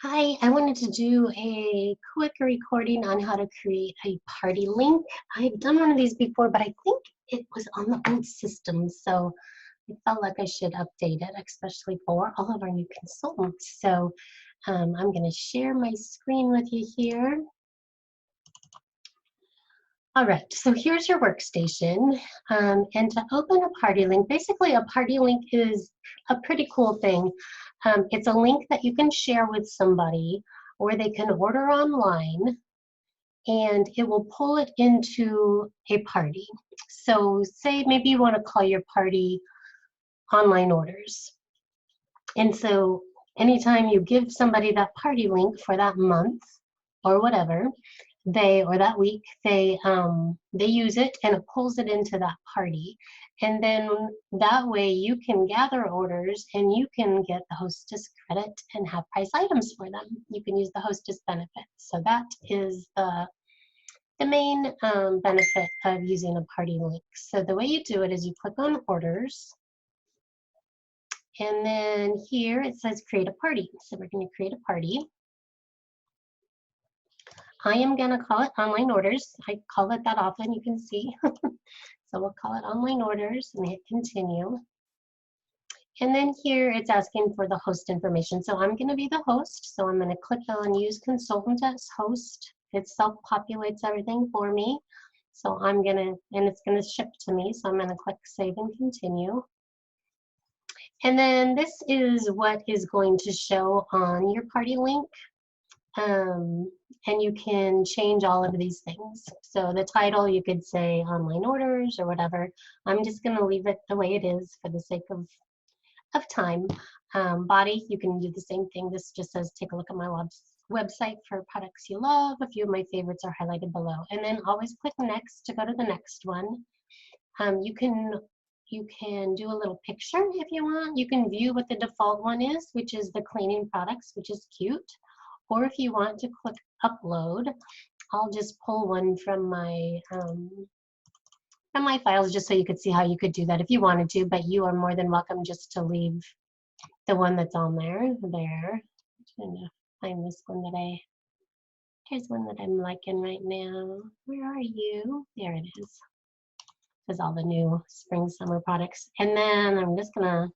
Hi, I wanted to do a quick recording on how to create a party link. I've done one of these before, but I think it was on the old system, so I felt like I should update it, especially for all of our new consultants. So I'm going to share my screen with you here. All right, so here's your workstation. And to open a party link, basically a party link is a pretty cool thing. It's a link that you can share with somebody or they can order online and it will pull it into a party. So say maybe you want to call your party online orders. And so anytime you give somebody that party link for that month or whatever, or that week, they use it and it pulls it into that party. And then that way you can gather orders and you can get the hostess credit and have price items for them. You can use the hostess benefit. So that is the main benefit of using a party link. So the way you do it is you click on orders. And then here it says create a party. So we're going to create a party. I am going to call it online orders. I call it that often, you can see. So we'll call it online orders and hit continue. And then here it's asking for the host information. So I'm going to be the host. So I'm going to click on use consultant as host. It self-populates everything for me. So I'm going to, and it's going to ship to me. So I'm going to click save and continue. And then this is what is going to show on your party link. And you can change all of these things. So the title, you could say online orders or whatever. I'm just going to leave it the way it is for the sake of time. Body, you can do the same thing. This just says take a look at my website for products you love. A few of my favorites are highlighted below. And then always click next to go to the next one. You can do a little picture if you want. You can view what the default one is, which is the cleaning products, which is cute. Or if you want to click upload, I'll just pull one from my files just so you could see how you could do that if you wanted to, but you are more than welcome just to leave the one that's on there. I'm trying to find this one here's one that I'm liking right now. Where are you? There it is. There's all the new spring summer products. And then I'm just gonna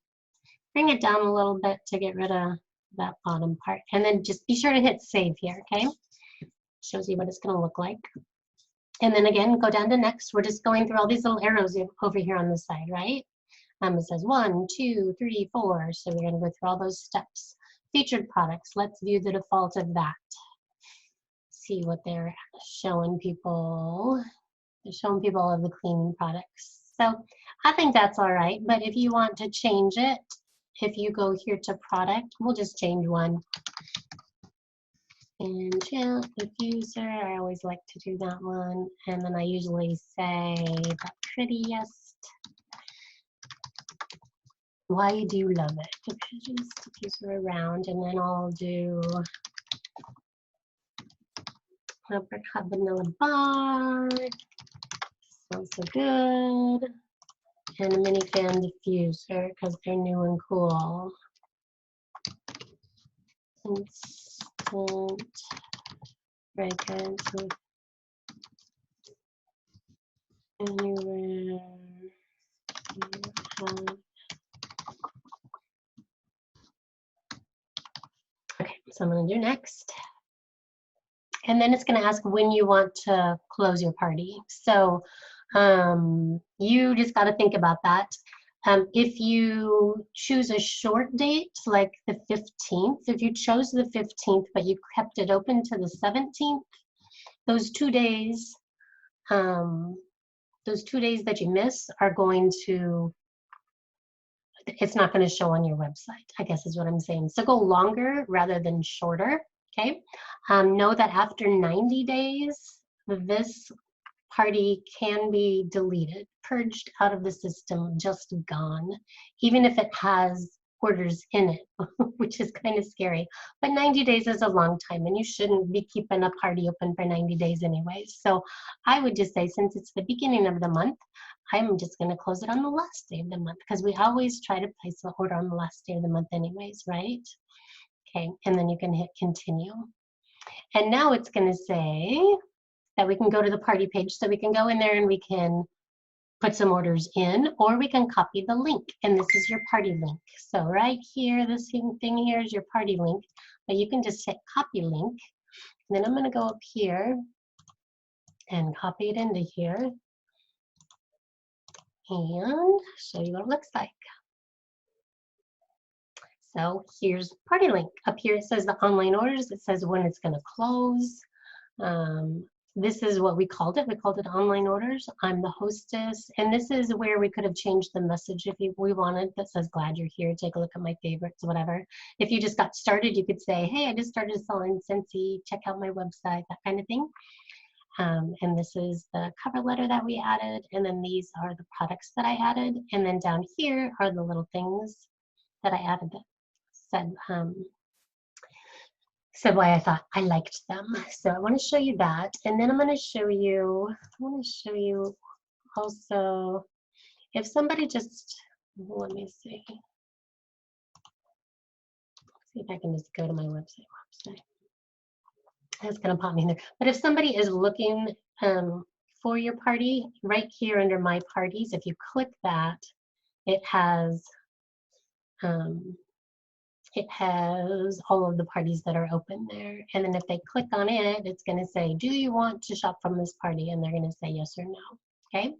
bring it down a little bit to get rid of that bottom part. And then just be sure to hit save here, okay? Shows you what it's gonna look like. And then again, go down to next. We're just going through all these little arrows over here on the side, right? It says 1, 2, 3, 4. So we're gonna go through all those steps. Featured products, let's view the default of that. See what they're showing people. They're showing people all of the cleaning products. So I think that's all right, but if you want to change it, if you go here to product, we'll just change one. And chant diffuser, I always like to do that one. And then I usually say the prettiest. Why do you love it? Diffuser around, and then I'll do apricot vanilla bar. Smells so good. And a mini fan diffuser because they're new and cool. Instant fragrance anywhere you have. Okay, so I'm going to do next. And then it's going to ask when you want to close your party. So you just got to think about that. If you choose a short date, like the 15th, if you chose the 15th, but you kept it open to the 17th, those 2 days, that you miss are going to, it's not going to show on your website, I guess is what I'm saying. So go longer rather than shorter, okay? Know that after 90 days, this party can be deleted, purged out of the system, just gone, even if it has orders in it, which is kind of scary. But 90 days is a long time, and you shouldn't be keeping a party open for 90 days anyways. So I would just say, since it's the beginning of the month, I'm just going to close it on the last day of the month, because we always try to place the order on the last day of the month anyways, right? Okay, and then you can hit continue. And now it's going to say that we can go to the party page, so we can go in there and we can put some orders in, or we can copy the link, and this is your party link. So right here, this thing here is your party link, but you can just hit copy link, and then I'm going to go up here and copy it into here and show you what it looks like. So here's party link. Up here it says the online orders, it says when it's going to close. This is what we called it. We called it online orders. I'm the hostess, and this is where we could have changed the message if we wanted, that says glad you're here, take a look at my favorites, whatever. If you just got started, you could say, hey, I just started selling Scentsy, check out my website, that kind of thing. And this is the cover letter that we added, and then these are the products that I added, and then down here are the little things that I added that said why I thought I liked them. So I want to show you that, and then I want to show you also, if somebody just, let me see if I can just go to my website. That's going to pop me in there. But if somebody is looking for your party, right here under my parties, if you click that, it has all of the parties that are open there. And then if they click on it, it's going to say, do you want to shop from this party? And they're going to say yes or no. Okay.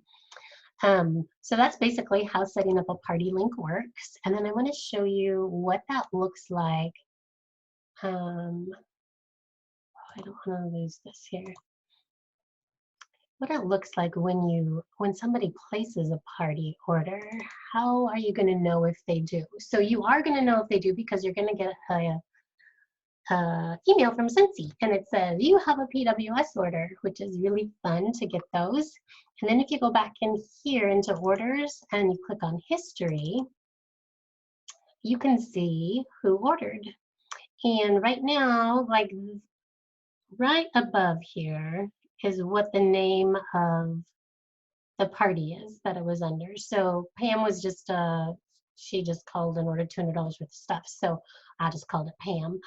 So that's basically how setting up a party link works. And then I want to show you what that looks like. I don't want to lose this here. What it looks like when somebody places a party order. How are you going to know if they do? So you are going to know if they do because you're going to get a email from Scentsy, and it says you have a PWS order, which is really fun to get those. And then if you go back in here into orders and you click on history, you can see who ordered. And right now, like right above here is what the name of the party is that it was under. So Pam was just she just called and ordered $200 worth of stuff, so I just called it Pam.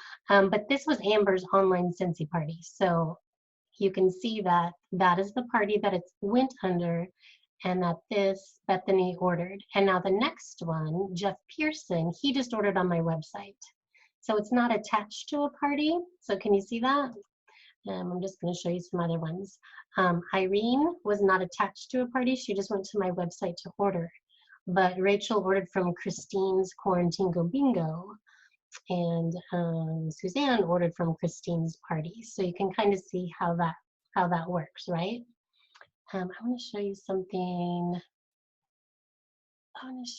But this was Amber's online Scentsy party, so you can see that that is the party that it went under, and that this Bethany ordered. And now the next one, Jeff Pearson, he just ordered on my website, so it's not attached to a party. So can you see that? I'm just going to show you some other ones. Irene was not attached to a party. She just went to my website to order. But Rachel ordered from Christine's Quarantine Go Bingo. And Suzanne ordered from Christine's party. So you can kind of see how that works, right? I want to show you something. I want to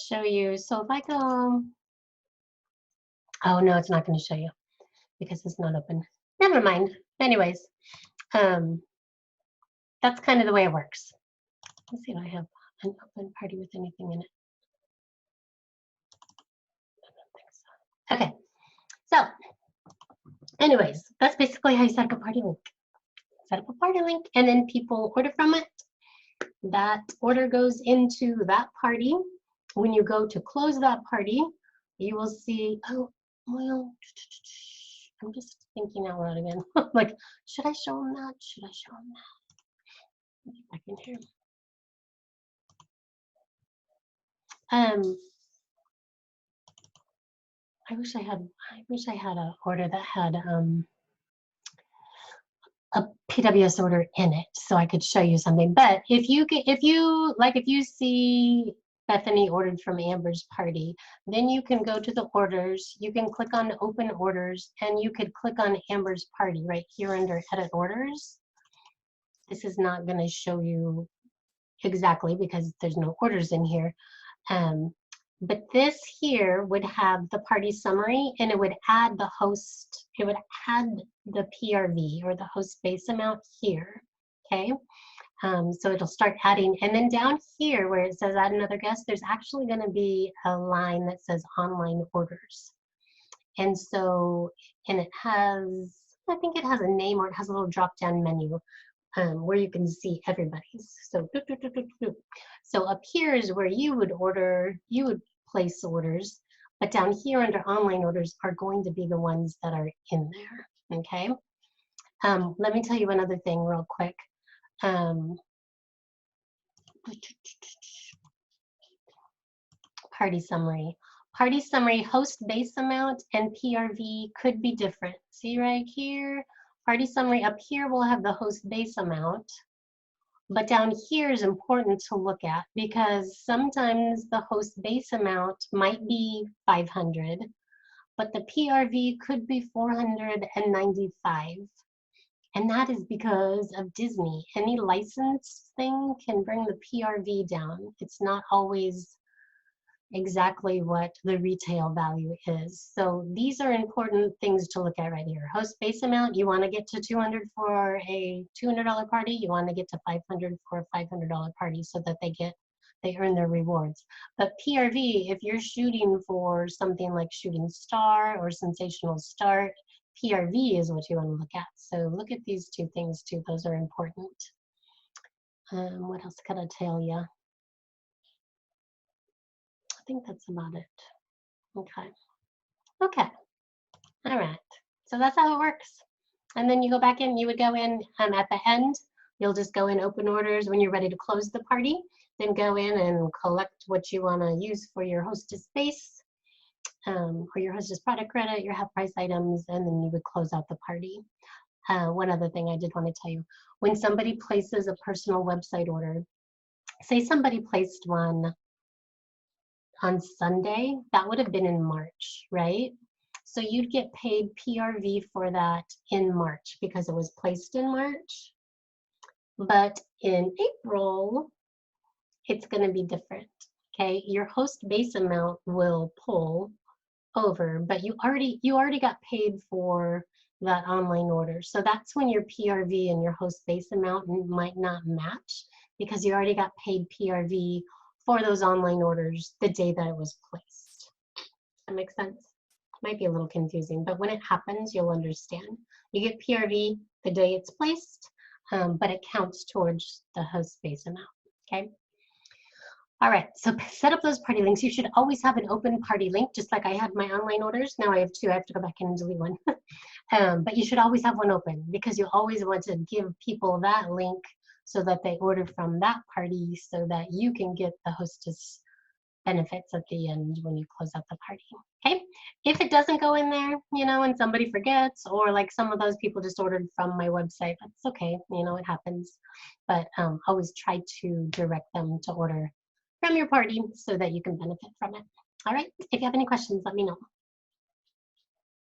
show you. So if I go, oh no, it's not going to show you because it's not open. Never mind. Anyways, that's kind of the way it works. Let's see if I have an open party with anything in it. I don't think so. Okay. So, anyways, that's basically how you set up a party link. Set up a party link, and then people order from it. That order goes into that party. When you go to close that party, you will see, oh, well, I'm just thinking out loud again. Like, should I show them that? Should I show them that? Get back in here. I wish I had an order that had a PWS order in it, so I could show you something. But if you see Bethany ordered from Amber's party, then you can go to the orders, you can click on open orders, and you could click on Amber's party right here under edit orders. This is not going to show you exactly because there's no orders in here. But this here would have the party summary, and it would add the host, it would add the PRV or the host base amount here, okay? So it'll start adding, and then down here where it says add another guest, there's actually going to be a line that says online orders. And so, and it has, I think it has a name, or it has a little drop down menu. where you can see everybody's. So, so up here is where you would order, you would place orders, but down here under online orders are going to be the ones that are in there, okay? Let me tell you another thing real quick. Party summary. Party summary, host base amount and PRV could be different. See right here? Party summary up here will have the host base amount, but down here is important to look at because sometimes the host base amount might be 500, but the PRV could be 495. And that is because of Disney. Any license thing can bring the PRV down. It's not always exactly what the retail value is. So these are important things to look at right here. Host base amount, you want to get to 200 for a $200 party, you want to get to 500 for a $500 party so that they earn their rewards. But PRV, if you're shooting for something like Shooting Star or Sensational Start, PRV is what you want to look at. So look at these two things too, those are important. What else can I tell you? I think that's about it. Okay. Okay. All right. So that's how it works. And then you go back in, you would go in at the end, you'll just go in open orders when you're ready to close the party, then go in and collect what you want to use for your hostess base or your hostess product credit, your half price items, and then you would close out the party. One other thing I did want to tell you, when somebody places a personal website order, say somebody placed one on Sunday, that would have been in March, right? So you'd get paid PRV for that in March because it was placed in March. But in April, it's going to be different, okay? Your host base amount will pull over, but you already got paid for that online order. So that's when your PRV and your host base amount might not match because you already got paid PRV for those online orders the day that it was placed. That makes sense? Might be a little confusing, but when it happens, you'll understand. You get PRV the day it's placed, but it counts towards the host base amount, okay? All right, so set up those party links. You should always have an open party link, just like I had my online orders. Now I have two, I have to go back in and delete one. But you should always have one open because you always want to give people that link so that they order from that party so that you can get the hostess benefits at the end when you close out the party, okay? If it doesn't go in there, you know, and somebody forgets, or like some of those people just ordered from my website, that's okay, you know, it happens. But always try to direct them to order from your party so that you can benefit from it. All right, if you have any questions, let me know.